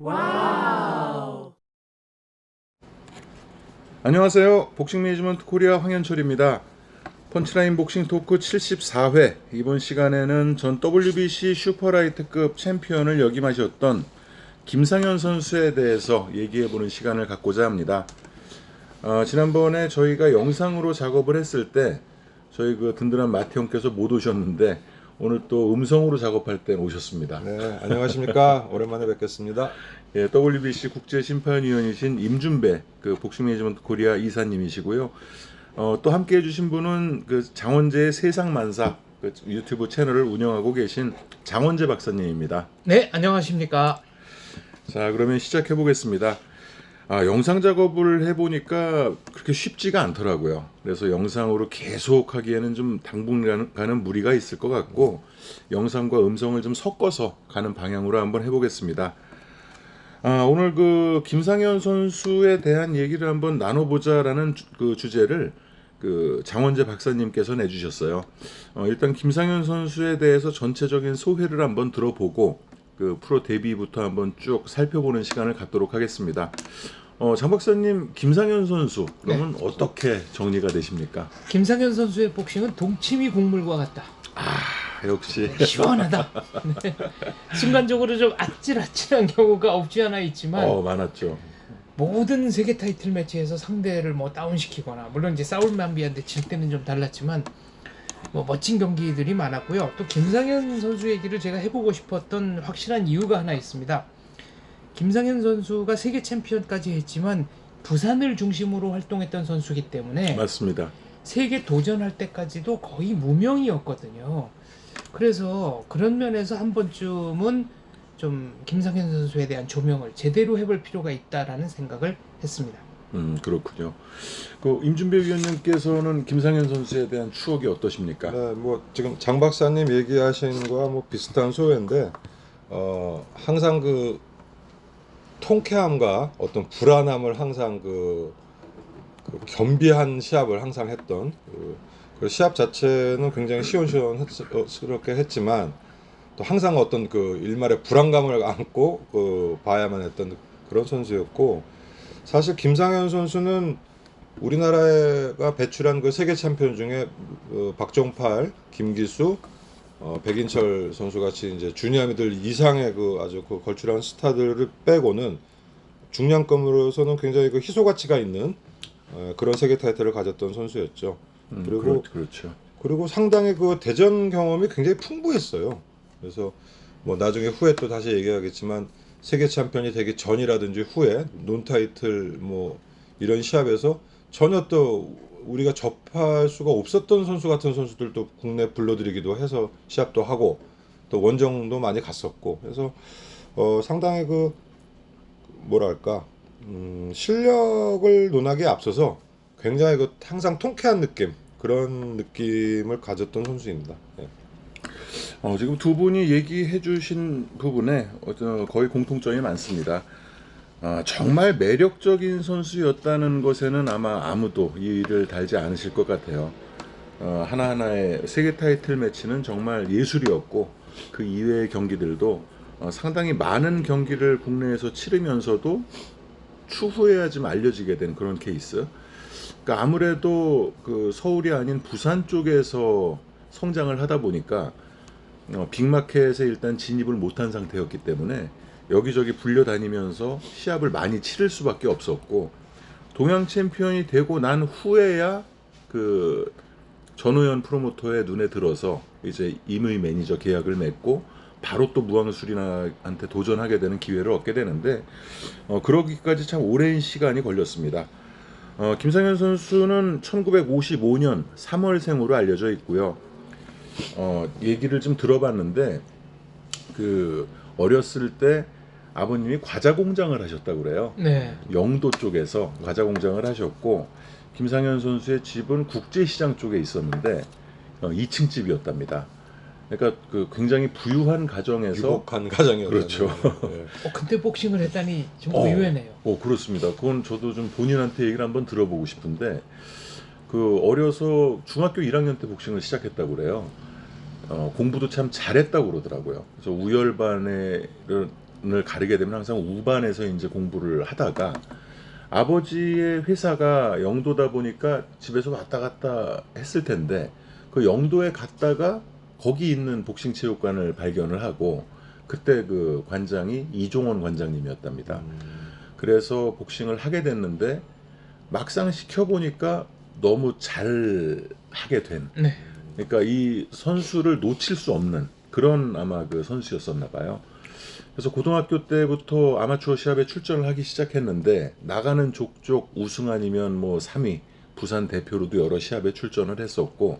와우. 안녕하세요. 복싱 매니지먼트 코리아 황현철입니다. 펀치라인 복싱 토크 74회. 이번 시간에는 전 WBC 슈퍼라이트급 챔피언을 역임하셨던 김상현 선수에 대해서 얘기해보는 시간을 갖고자 합니다. 지난번에 저희가 영상으로 작업을 했을 때 저희 그 든든한 마티 형께서 못 오셨는데 오늘 또 음성으로 작업할 때 오셨습니다. 네, 안녕하십니까. 오랜만에 뵙겠습니다. 예, WBC 국제심판위원이신 임준배 그 복싱 매니지먼트 코리아 이사님이시고요. 또 함께 해주신 분은 그 장원재의 세상만사 그 유튜브 채널을 운영하고 계신 장원재 박사님입니다. 네, 안녕하십니까. 자, 그러면 시작해 보겠습니다. 영상 작업을 해보니까 그렇게 쉽지가 않더라고요. 그래서 영상으로 계속 하기에는 좀 당분간은 무리가 있을 것 같고 영상과 음성을 좀 섞어서 가는 방향으로 한번 해보겠습니다. 오늘 그 김상현 선수에 대한 얘기를 한번 나눠보자라는 그 주제를 그 장원재 박사님께서 내주셨어요. 일단 김상현 선수에 대해서 전체적인 소회를 한번 들어보고 그 프로 데뷔부터 한번 쭉 살펴보는 시간을 갖도록 하겠습니다. 장 박사님, 김상현 선수 그러면 네. 어떻게 정리가 되십니까? 김상현 선수의 복싱은 동치미 국물과 같다. 역시 시원하다. 네. 순간적으로 좀 아찔아찔한 경우가 없지 않아 있지만 많았죠. 모든 세계 타이틀 매치에서 상대를 뭐 다운시키거나 물론 이제 사울 만비한테 질 때는 좀 달랐지만 뭐 멋진 경기들이 많았고요. 또 김상현 선수 얘기를 제가 해보고 싶었던 확실한 이유가 하나 있습니다. 김상현 선수가 세계 챔피언까지 했지만 부산을 중심으로 활동했던 선수이기 때문에 맞습니다. 세계 도전할 때까지도 거의 무명이었거든요. 그래서 그런 면에서 한 번쯤은 좀 김상현 선수에 대한 조명을 제대로 해볼 필요가 있다라는 생각을 했습니다. 그렇군요. 그 임준배 위원님께서는 김상현 선수에 대한 추억이 어떠십니까? 네, 뭐 지금 장 박사님 얘기하신 거와 뭐 비슷한 소회인데 항상 그 통쾌함과 어떤 불안함을 항상 그 겸비한 시합을 항상 했던 그 시합 자체는 굉장히 시원시원스럽게 했지만 또 항상 어떤 그 일말의 불안감을 안고 봐야만 했던 그런 선수였고, 사실 김상현 선수는 우리나라가 배출한 그 세계 챔피언 중에 박종팔, 김기수, 백인철 선수 같이 이제 주니어미들 이상의 그 아주 그 걸출한 스타들을 빼고는 중량급으로서는 굉장히 그 희소 가치가 있는 그런 세계 타이틀을 가졌던 선수였죠. 그렇죠. 그리고 상당히 그 대전 경험이 굉장히 풍부했어요. 그래서 뭐 나중에 후에 또 다시 얘기하겠지만 세계 챔피언이 되기 전이라든지 후에 논 타이틀 뭐 이런 시합에서 전혀 또 우리가 접할 수가 없었던 선수 같은 선수들도 국내 불러들이기도 해서 시합도 하고 또 원정도 많이 갔었고, 그래서 상당히 그 뭐랄까 실력을 논하기에 앞서서 굉장히 그 항상 통쾌한 느낌, 그런 느낌을 가졌던 선수입니다. 네. 지금 두 분이 얘기해 주신 부분에 거의 공통점이 많습니다. 정말 매력적인 선수였다는 것에는 아마 아무도 이의를 달지 않으실 것 같아요. 하나하나의 세계 타이틀 매치는 정말 예술이었고 그 이외의 경기들도 상당히 많은 경기를 국내에서 치르면서도 추후에야 좀 알려지게 된 그런 케이스. 그러니까 아무래도 그 서울이 아닌 부산 쪽에서 성장을 하다 보니까 빅마켓에 일단 진입을 못한 상태였기 때문에 여기저기 불려다니면서 시합을 많이 치를 수밖에 없었고, 동양 챔피언이 되고 난 후에야 그 전우현 프로모터의 눈에 들어서 이제 임의 매니저 계약을 맺고 바로 또 무왕수리나한테 도전하게 되는 기회를 얻게 되는데 그러기까지 참 오랜 시간이 걸렸습니다. 김상현 선수는 1955년 3월생으로 알려져 있고요. 얘기를 좀 들어봤는데 그 어렸을 때 아버님이 과자 공장을 하셨다고 그래요. 네. 영도 쪽에서 과자 공장을 하셨고, 김상현 선수의 집은 국제시장 쪽에 있었는데 2층 집이었답니다. 그러니까 그 굉장히 부유한 가정에서 유복한 가정이었죠. 그렇죠. 네. 근데 복싱을 했다니 좀 의외네요. 그렇습니다. 그건 저도 좀 본인한테 얘기를 한번 들어보고 싶은데 그 어려서 중학교 1학년 때 복싱을 시작했다고 그래요. 공부도 참 잘했다고 그러더라고요. 그래서 우열반에 가르게 되면 항상 우반에서 이제 공부를 하다가 아버지의 회사가 영도다 보니까 집에서 왔다 갔다 했을 텐데 그 영도에 갔다가 거기 있는 복싱 체육관을 발견을 하고 그때 그 관장이 이종원 관장님이었답니다. 그래서 복싱을 하게 됐는데 막상 시켜보니까 너무 잘 하게 된, 네. 그러니까 이 선수를 놓칠 수 없는 그런 아마 그 선수였었나 봐요. 그래서 고등학교 때부터 아마추어 시합에 출전을 하기 시작했는데 나가는 족족 우승 아니면 뭐 3위, 부산 대표로도 여러 시합에 출전을 했었고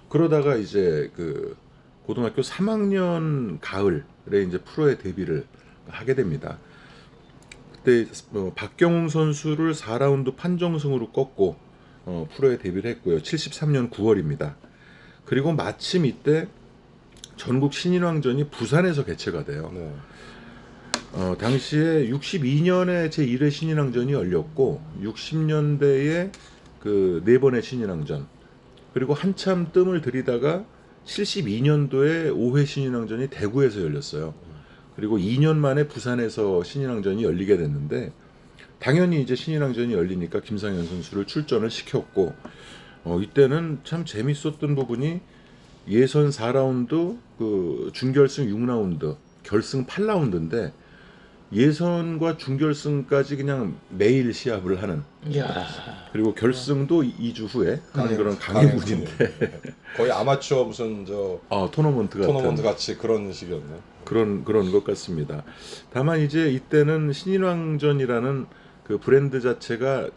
그러다가 이제 그 고등학교 3학년 가을에 이제 프로에 데뷔를 하게 됩니다. 그때 박경웅 선수를 4라운드 판정승으로 꺾고 프로에 데뷔를 했고요. 73년 9월입니다. 그리고 마침 이때 전국 신인왕전이 부산에서 개최가 돼요. 네. 당시에 62년에 제1회 신인왕전이 열렸고 60년대에 그 4번의 신인왕전 그리고 한참 뜸을 들이다가 72년도에 5회 신인왕전이 대구에서 열렸어요. 그리고 2년 만에 부산에서 신인왕전이 열리게 됐는데 당연히 이제 신인왕전이 열리니까 김상현 선수를 출전을 시켰고 이때는 참 재밌었던 부분이 예선 4라운드, 그 준결승 6라운드, 결승 8라운드인데 예선과 준결승까지 그냥 매일 시합을 하는. 이야. 그리고 결승도 2주 후에 하는 그런 강해군인데 거의 아마추어 무슨 저 토너먼트 같은 토너먼트 같이 그런 식이었네. 그런 것 같습니다. 다만 이제 이때는 신인왕전이라는 그 브랜드 자체가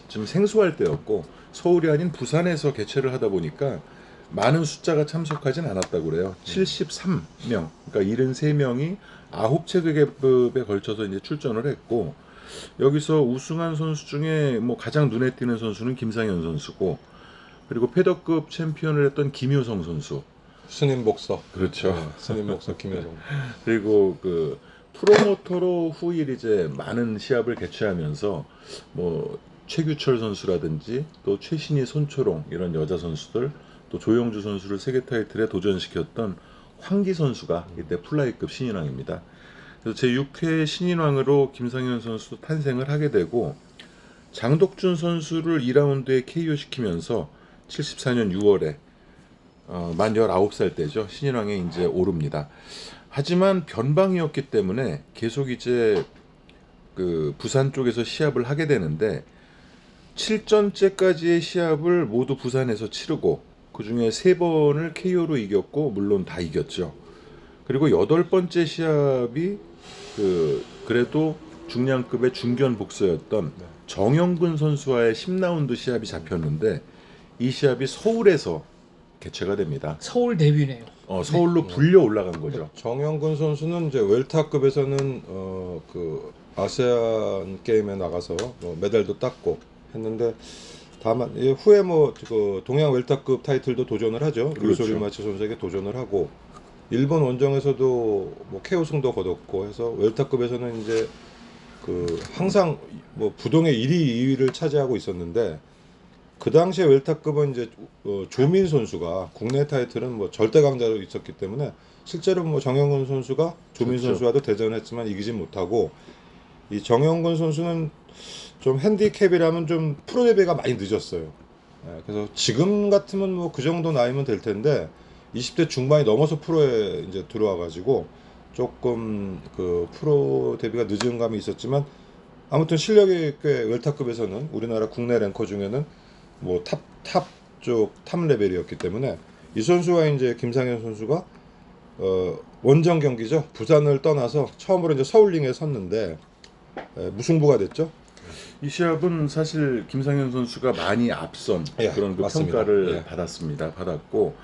좀 생소할 때였고 서울이 아닌 부산에서 개최를 하다 보니까 많은 숫자가 참석하진 않았다고 그래요. 73명, 그러니까 73명이 9체급에 걸쳐서 이제 출전을 했고 여기서 우승한 선수 중에 뭐 가장 눈에 띄는 선수는 김상현 선수고 그리고 패더급 챔피언을 했던 김효성 선수. 스님 복서. 그렇죠. 네, 스님 복서 김효성. 그리고 그 프로모터로 후일 이제 많은 시합을 개최하면서 뭐 최규철 선수라든지 또 최신희 손초롱 이런 여자 선수들 또 조영주 선수를 세계 타이틀에 도전시켰던 황기 선수가 이때 플라이급 신인왕입니다. 그래서 제6회 신인왕으로 김상현 선수도 탄생을 하게 되고 장덕준 선수를 2라운드에 KO 시키면서 74년 6월에 만 19살 때죠. 신인왕에 이제 오릅니다. 하지만 변방이었기 때문에 계속 이제 그 부산 쪽에서 시합을 하게 되는데 7전째까지의 시합을 모두 부산에서 치르고 그 중에 3번을 KO로 이겼고 물론 다 이겼죠. 그리고 8번째 시합이 그래도 중량급의 중견 복서였던 정영근 선수와의 10라운드 시합이 잡혔는데 이 시합이 서울에서 개최가 됩니다. 서울 데뷔네요. 서울로 불려 올라간 거죠. 정영근 선수는 이제 웰터급에서는 그 아세안 게임에 나가서 메달도 땄고 했는데 다만 후에 뭐 그 동양 웰터급 타이틀도 도전을 하죠. 그렇죠. 루소리마치 선수에게 도전을 하고 일본 원정에서도 뭐 KO승도 거뒀고 해서 웰터급에서는 이제 그 항상 뭐 부동의 1위, 2위를 차지하고 있었는데 그 당시에 웰터급은 이제 조민 선수가 국내 타이틀은 뭐 절대 강자로 있었기 때문에 실제로 뭐 정영근 선수가 조민 그렇죠. 선수와도 대전했지만 이기진 못하고 이 정영근 선수는 좀 핸디캡이라면 좀 프로 데뷔가 많이 늦었어요. 그래서 지금 같으면 뭐 그 정도 나이면 될 텐데 20대 중반이 넘어서 프로에 이제 들어와가지고 조금 그 프로 데뷔가 늦은 감이 있었지만 아무튼 실력이 꽤 웰터급에서는 우리나라 국내 랭커 중에는 뭐 탑 레벨이었기 때문에 이 선수와 이제 김상현 선수가 원정 경기죠. 부산을 떠나서 처음으로 이제 서울링에 섰는데 무승부가 됐죠. 이 시합은 사실 김상현 선수가 많이 앞선 그런 그 맞습니다. 평가를 받았고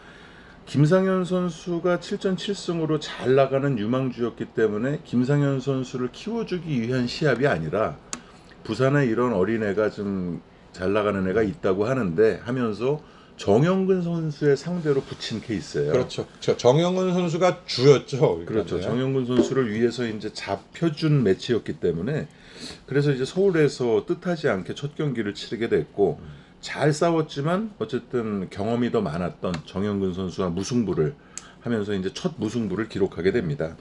김상현 선수가 7전 7승으로 잘 나가는 유망주였기 때문에 김상현 선수를 키워주기 위한 시합이 아니라 부산에 이런 어린애가 좀 잘 나가는 애가 있다고 하면서 정영근 선수의 상대로 붙인 케이스예요. 그렇죠. 정영근 선수가 주였죠. 그렇죠. 정영근 선수를 위해서 이제 잡혀준 매치였기 때문에 그래서 이제 서울에서 뜻하지 않게 첫 경기를 치르게 됐고 잘 싸웠지만 어쨌든 경험이 더 많았던 정영근 선수와 무승부를 하면서 이제 첫 무승부를 기록하게 됩니다.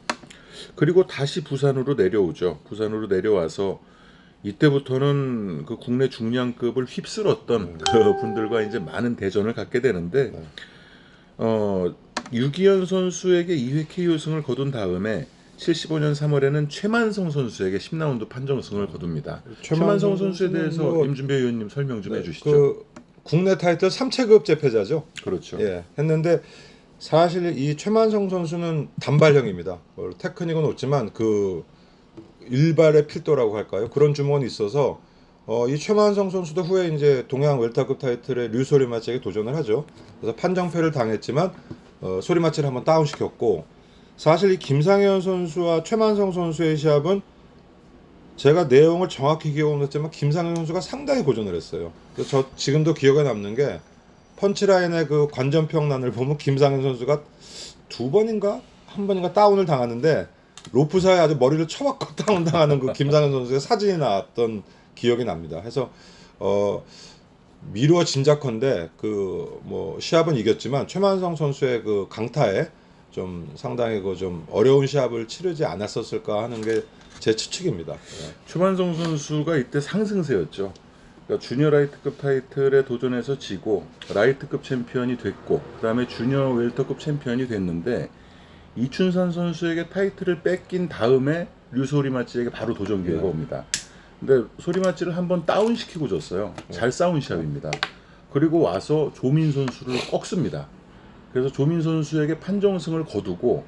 그리고 다시 부산으로 내려오죠. 부산으로 내려와서 이때부터는 그 국내 중량급을 휩쓸었던 그 분들과 이제 많은 대전을 갖게 되는데 유기현 선수에게 2회 KO승을 거둔 다음에 75년 3월에는 최만성 선수에게 10라운드 판정승을 거둡니다. 최만성 선수에 대해서 뭐, 임준배 의원님 설명 좀 해주시죠. 그 국내 타이틀 3체급 제패자죠. 그렇죠. 예, 했는데 사실 이 최만성 선수는 단발형입니다. 테크닉은 없지만 그 일발의 필도라고 할까요? 그런 주먹이 있어서 이 최만성 선수도 후에 이제 동양 웰터급 타이틀에 류소리마치에게 도전을 하죠. 그래서 판정패를 당했지만 소리마치를 한번 다운시켰고, 사실 이 김상현 선수와 최만성 선수의 시합은 제가 내용을 정확히 기억은 못했지만 김상현 선수가 상당히 고전을 했어요. 그래서 저 지금도 기억에 남는 게 펀치라인의 그 관전평란을 보면 김상현 선수가 두 번인가 한 번인가 다운을 당하는데 로프 사이에 아주 머리를 쳐박고 다운 당하는 그 김상현 선수의 사진이 나왔던 기억이 납니다. 해서 미루어 짐작컨대 그 뭐 시합은 이겼지만 최만성 선수의 그 강타에 좀 상당히 그 좀 어려운 시합을 치르지 않았었을까 하는 게 제 추측입니다. 최만성 선수가 이때 상승세였죠. 그러니까 주니어 라이트급 타이틀에 도전해서 지고 라이트급 챔피언이 됐고 그다음에 주니어 웰터급 챔피언이 됐는데 이춘산 선수에게 타이틀을 뺏긴 다음에 류소리마치에게 바로 도전 기회가 옵니다. 근데 소리마치를 한번 다운시키고 줬어요. 잘 싸운 시합입니다. 그리고 와서 조민 선수를 꺾습니다. 그래서 조민 선수에게 판정승을 거두고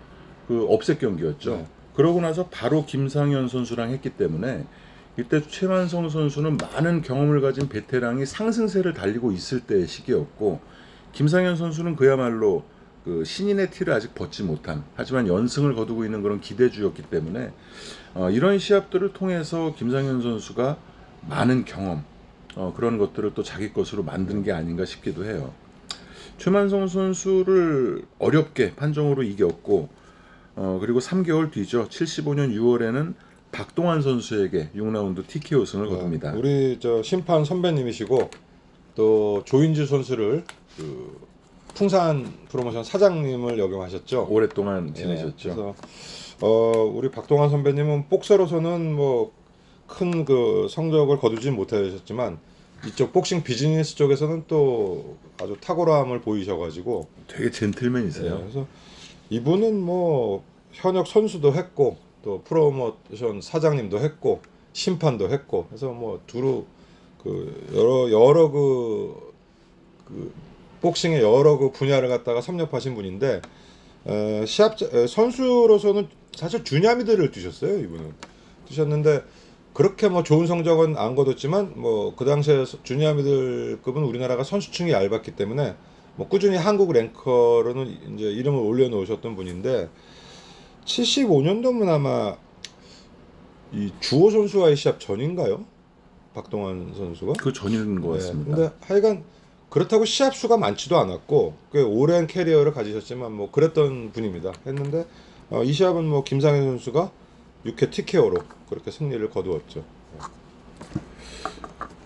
그 업셋 경기였죠. 그러고 나서 바로 김상현 선수랑 했기 때문에 이때 최만성 선수는 많은 경험을 가진 베테랑이 상승세를 달리고 있을 때의 시기였고, 김상현 선수는 그야말로 그 신인의 티를 아직 벗지 못한, 하지만 연승을 거두고 있는 그런 기대주였기 때문에 이런 시합들을 통해서 김상현 선수가 많은 경험, 그런 것들을 또 자기 것으로 만든 게 아닌가 싶기도 해요. 최만성 선수를 어렵게 판정으로 이겼고, 그리고 3개월 뒤죠. 75년 6월에는 박동환 선수에게 6라운드 TKO승을 거둡니다. 우리 저 심판 선배님이시고 또 조인주 선수를 그 풍산 프로모션 사장님을 역임하셨죠. 오랫동안 지내셨죠. 그래서 우리 박동환 선배님은 복서로서는 뭐 큰 그 성적을 거두지 못하셨지만 이쪽 복싱 비즈니스 쪽에서는 또 아주 탁월함을 보이셔가지고 되게 젠틀맨이세요. 그래서 이분은 뭐 현역 선수도 했고 또 프로모션 사장님도 했고 심판도 했고 해서 뭐 두루 그 여러 그 복싱의 여러 그 분야를 갖다가 섭렵하신 분인데 선수로서는 사실 주니아미들을 뛰셨어요. 이분은 뛰셨는데 그렇게 뭐 좋은 성적은 안 거뒀지만 뭐 그 당시에 주니아미들급은 우리나라가 선수층이 얇았기 때문에 뭐 꾸준히 한국 랭커로는 이제 이름을 올려놓으셨던 분인데 75년도면 아마 이 주호 선수와의 시합 전인가요? 박동환 선수가? 그 전인 것 같습니다. 근데 하여간 그렇다고 시합 수가 많지도 않았고 꽤 오랜 캐리어를 가지셨지만 뭐 그랬던 분입니다. 했는데 이 시합은 뭐 김상현 선수가 6회 TKO로 그렇게 승리를 거두었죠.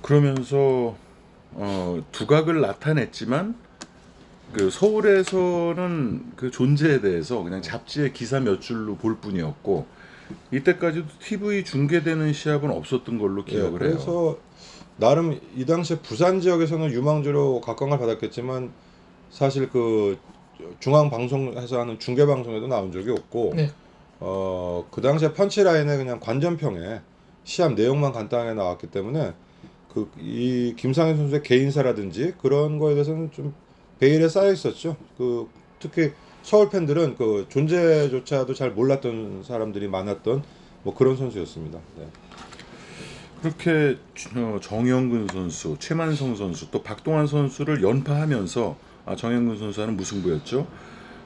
그러면서 두각을 나타냈지만 그 서울에서는 그 존재에 대해서 그냥 잡지의 기사 몇 줄로 볼 뿐이었고, 이때까지도 TV 중계되는 시합은 없었던 걸로 기억을 해요. 그래서 나름 이 당시에 부산 지역에서는 유망주로 각광을 받았겠지만 사실 그 중앙 방송에서 하는 중계 방송에도 나온 적이 없고 네. 그 당시에 펀치라인에 그냥 관전평에 시합 내용만 간단하게 나왔기 때문에 그 이 김상현 선수의 개인사라든지 그런 거에 대해서는 좀 베일에 쌓여 있었죠. 그 특히 서울 팬들은 그 존재조차도 잘 몰랐던 사람들이 많았던 뭐 그런 선수였습니다. 네. 그렇게 정영근 선수, 최만성 선수, 또 박동환 선수를 연파하면서 정영근 선수와는 무승부였죠.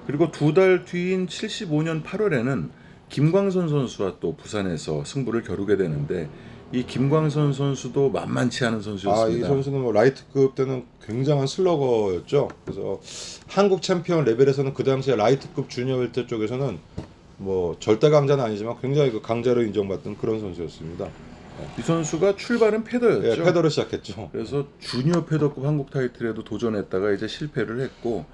그리고 두 달 뒤인 75년 8월에는 김광선 선수와 또 부산에서 승부를 겨루게 되는데, 이 김광선 선수도 만만치 않은 선수였습니다. 이 선수는 뭐 라이트급 때는 굉장한 슬러거였죠. 그래서 한국 챔피언 레벨에서는 그 당시에 라이트급 주니어 웰터 쪽에서는 뭐 절대 강자는 아니지만 굉장히 그 강자로 인정받던 그런 선수였습니다. 이 선수가 출발은 패더였죠. 패더로 시작했죠. 그래서 주니어 패더급 한국 타이틀에도 도전했다가 이제 실패를 했고,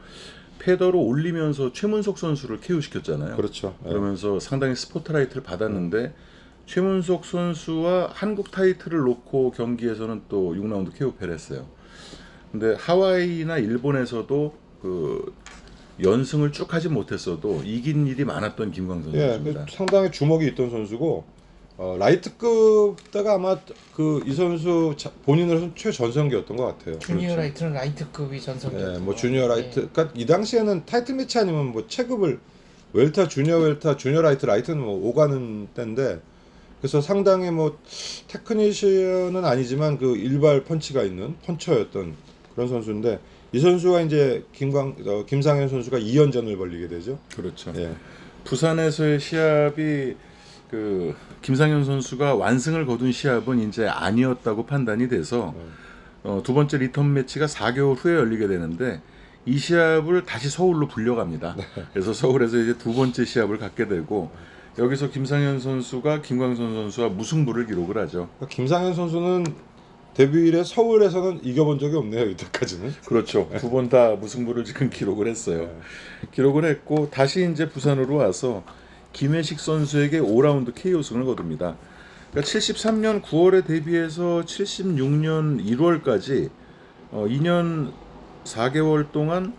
패더로 올리면서 최문석 선수를 KO 시켰잖아요. 그렇죠. 예. 그러면서 상당히 스포트라이트를 받았는데 최문석 선수와 한국 타이틀을 놓고 경기에서는 또 6라운드 KO패를 했어요. 근데 하와이나 일본에서도 그 연승을 쭉 하지 못했어도 이긴 일이 많았던 김광선 예, 선수입니다. 상당히 주목이 있던 선수고 라이트급 때가 아마 그 이 선수 본인으로서는 최전성기였던 것 같아요. 주니어 그렇죠. 라이트는 라이트급이 전성기였고. 예, 뭐 주니어 라이트, 그러니까 이 당시에는 타이틀 매치 아니면 뭐 체급을 웰터, 주니어 웰터, 주니어 라이트, 라이트는 뭐 오가는 때인데 그래서 상당히 뭐 테크니션은 아니지만 그 일발 펀치가 있는 펀처였던 그런 선수인데 이 선수가 이제 김상현 선수가 2연전을 벌리게 되죠. 그렇죠. 예. 부산에서의 시합이 그 김상현 선수가 완승을 거둔 시합은 이제 아니었다고 판단이 돼서 두 번째 리턴 매치가 4개월 후에 열리게 되는데 이 시합을 다시 서울로 불려갑니다. 그래서 서울에서 이제 두 번째 시합을 갖게 되고 여기서 김상현 선수가 김광선 선수와 무승부를 기록을 하죠. 김상현 선수는 데뷔 이래 서울에서는 이겨본 적이 없네요. 이때까지는. 그렇죠. 두 번 다 무승부를 지금 기록을 했어요. 기록을 했고 다시 이제 부산으로 와서 김혜식 선수에게 5라운드 KO승을 거둡니다. 그러니까 73년 9월에 데뷔해서 76년 1월까지 2년 4개월 동안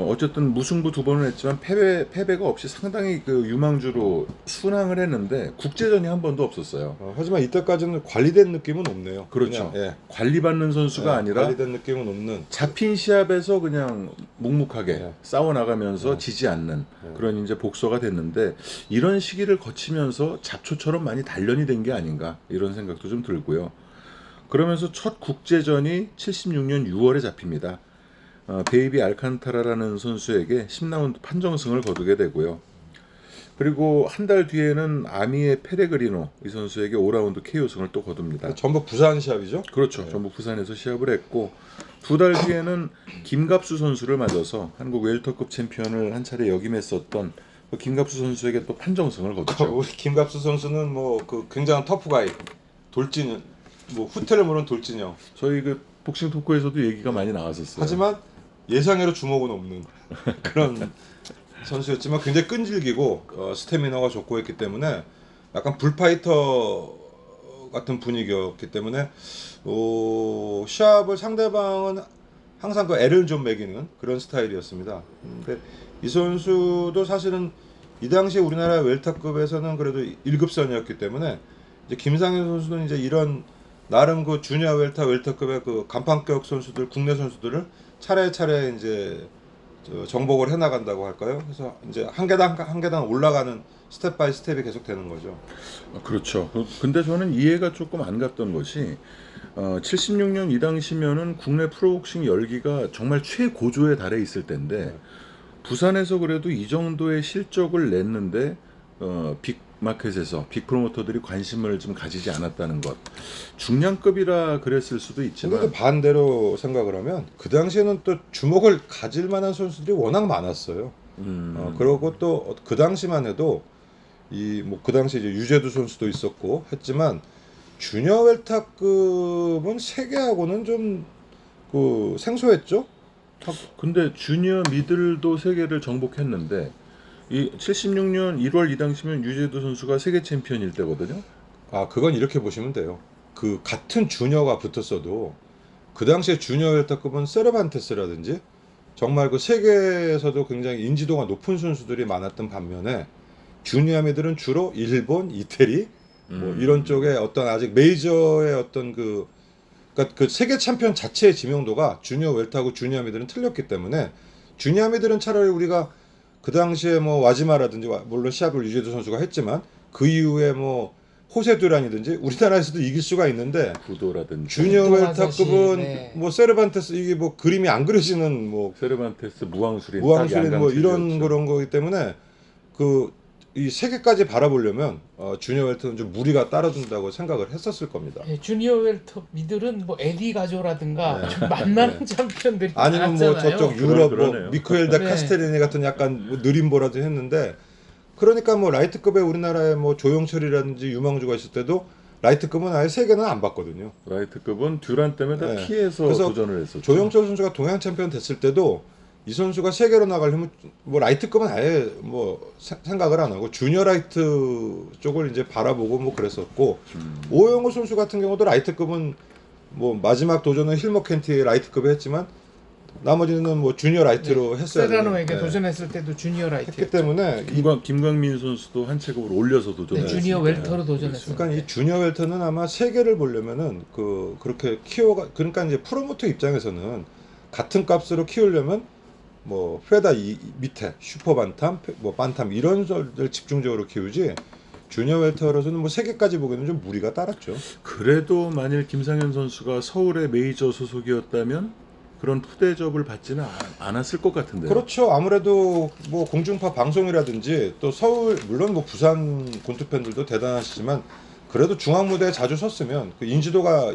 어쨌든 무승부 두 번을 했지만 패배가 없이 상당히 그 유망주로 순항을 했는데 국제전이 한 번도 없었어요. 하지만 이때까지는 관리된 느낌은 없네요. 그렇죠. 그냥, 예. 관리받는 선수가 아니라 관리된 느낌은 없는. 잡힌 시합에서 그냥 묵묵하게 네. 싸워나가면서 지지 않는 그런 이제 복서가 됐는데 이런 시기를 거치면서 잡초처럼 많이 단련이 된 게 아닌가 이런 생각도 좀 들고요. 그러면서 첫 국제전이 76년 6월에 잡힙니다. 베이비 알칸타라라는 선수에게 10라운드 판정승을 거두게 되고요. 그리고 한 달 뒤에는 아미의 페레그리노 이 선수에게 5라운드 KO승을 또 거둡니다. 전부 부산 시합이죠? 그렇죠. 네. 전부 부산에서 시합을 했고 두 달 뒤에는 김갑수 선수를 맞아서 한국 웰터급 챔피언을 한 차례 역임했었던 그 김갑수 선수에게 또 판정승을 거두죠. 우리 김갑수 선수는 뭐 그 굉장한 터프가이, 돌진, 뭐 후퇴를 모르는 돌진형. 저희 그 복싱 토크에서도 얘기가 많이 나왔었어요. 하지만 예상외로 주목은 없는 그런 선수였지만 굉장히 끈질기고 스태미너가 좋고 했기 때문에 약간 불파이터 같은 분위기였기 때문에 시합을 상대방은 항상 그 애를 좀 먹이는 그런 스타일이었습니다. 근데 이 선수도 사실은 이 당시에 우리나라 웰터급에서는 그래도 1급선이었기 때문에 이제 김상현 선수는 이제 이런 나름 그 주니어 웰터급의 그 간판격 선수들, 국내 선수들을 차례차례 이제 정복을 해나간다고 할까요? 그래서 이제 한 계단 올라가는 스텝 바이 스텝이 계속 되는 거죠. 그렇죠. 근데 저는 이해가 조금 안 갔던 것이 76년 이 당시면은 국내 프로복싱 열기가 정말 최고조에 달해 있을 때인데 부산에서 그래도 이 정도의 실적을 냈는데 빅마켓에서 빅프로모터들이 관심을 좀 가지지 않았다는 것. 중량급이라 그랬을 수도 있지만 근데 반대로 생각을 하면 그 당시에는 또 주목을 가질 만한 선수들이 워낙 많았어요. 그리고 또 그 당시만 해도 뭐 그 당시 이제 유재두 선수도 있었고 했지만 주니어 웰터급은 세계하고는 좀 그 생소했죠. 근데 주니어 미들도 세계를 정복했는데 이 76년 1월 이 당시면 유재두 선수가 세계 챔피언일 때거든요. 그건 이렇게 보시면 돼요. 그 같은 주니어가 붙었어도 그 당시에 주니어 웰터급은 세르반테스라든지 정말 그 세계에서도 굉장히 인지도가 높은 선수들이 많았던 반면에 주니어 미들은 주로 일본, 이태리 뭐 이런 쪽에 어떤 아직 메이저의 어떤 그러니까 그 세계 챔피언 자체의 지명도가 주니어 웰터하고 주니어 미들은 틀렸기 때문에 주니어 미들은 차라리 우리가 그 당시에 뭐 와지마라든지 물론 시합을 유재두 선수가 했지만 그 이후에 뭐 호세두란이든지 우리나라에서도 이길 수가 있는데 구도라든지 주니어 웰터급은 네. 뭐 세르반테스 이게 뭐 그림이 안 그려지는 뭐 세르반테스 무왕수린 뭐 이런 그런 거기 때문에 이 세계까지 바라보려면 주니어 웰터는 좀 무리가 따라준다고 생각을 했었을 겁니다. 예, 주니어 웰터 미들은 뭐 에디 가조라든가 네. 좀 만만한 챔피언들이 아니면 뭐 많았잖아요. 저쪽 유럽 뭐 그러네요. 미코엘 다 네. 카스테리니 같은 약간 뭐 느림보라도 했는데 그러니까 뭐 라이트급에 우리나라에 뭐 조용철이라든지 유망주가 있을 때도 라이트급은 아예 세계는 안 봤거든요. 라이트급은 듀란 때문에 다 네. 피해서 그래서 도전을 했었죠. 조용철 선수가 동양 챔피언 됐을 때도 이 선수가 세계로 나가려면 뭐 라이트급은 아예 뭐 생각을 안 하고 주니어 라이트 쪽을 이제 바라보고 뭐 그랬었고 오영호 선수 같은 경우도 라이트급은 뭐 마지막 도전은 힐머 켄티의 라이트급에 했지만 나머지는 뭐 주니어 라이트로 했어야 세라노에게 되는, 도전했을 때도 주니어 라이트 했기 때문에 김광민 선수도 한 체급을 올려서 도전했습니다. 네, 주니어 웰터로 도전했습니다. 그러니까 이 주니어 웰터는 아마 세계를 보려면은 그렇게 키워가 그러니까 이제 프로모터 입장에서는 같은 값으로 키우려면 뭐 페다 밑에 슈퍼 반탐 뭐 반탐 이런 걸 집중적으로 키우지 주니어 웰터로서는 뭐 세계까지 보기에는 좀 무리가 따랐죠. 그래도 만일 김상현 선수가 서울의 메이저 소속이었다면 그런 푸대접을 받지는 않았을 것 같은데요. 그렇죠. 아무래도 뭐 공중파 방송이라든지 또 서울 물론 뭐 부산 권투 팬들도 대단하시지만 그래도 중앙 무대에 자주 섰으면 그 인지도가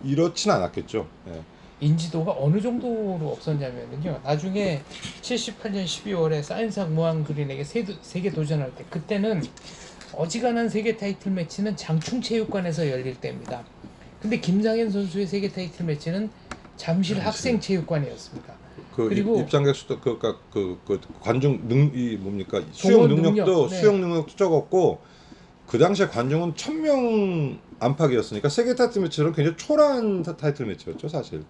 이렇진 않았겠죠. 예. 인지도가 어느 정도로 없었냐면요. 나중에 78년 12월에 사인상 무한그린에게 세계 도전할 때 그때는 어지간한 세계 타이틀 매치는 장충체육관에서 열릴 때입니다. 근데 김상현 선수의 세계 타이틀 매치는 잠실 학생체육관이었습니다. 그리고 입장객 수도 그 관중 이 뭡니까 수용 능력도 네. 수용 능력도 적었고 그 당시에 관중은 1,000명 안팎이었으니까 세계 타이틀 매치는 굉장히 초라한 타이틀 매치였죠 사실.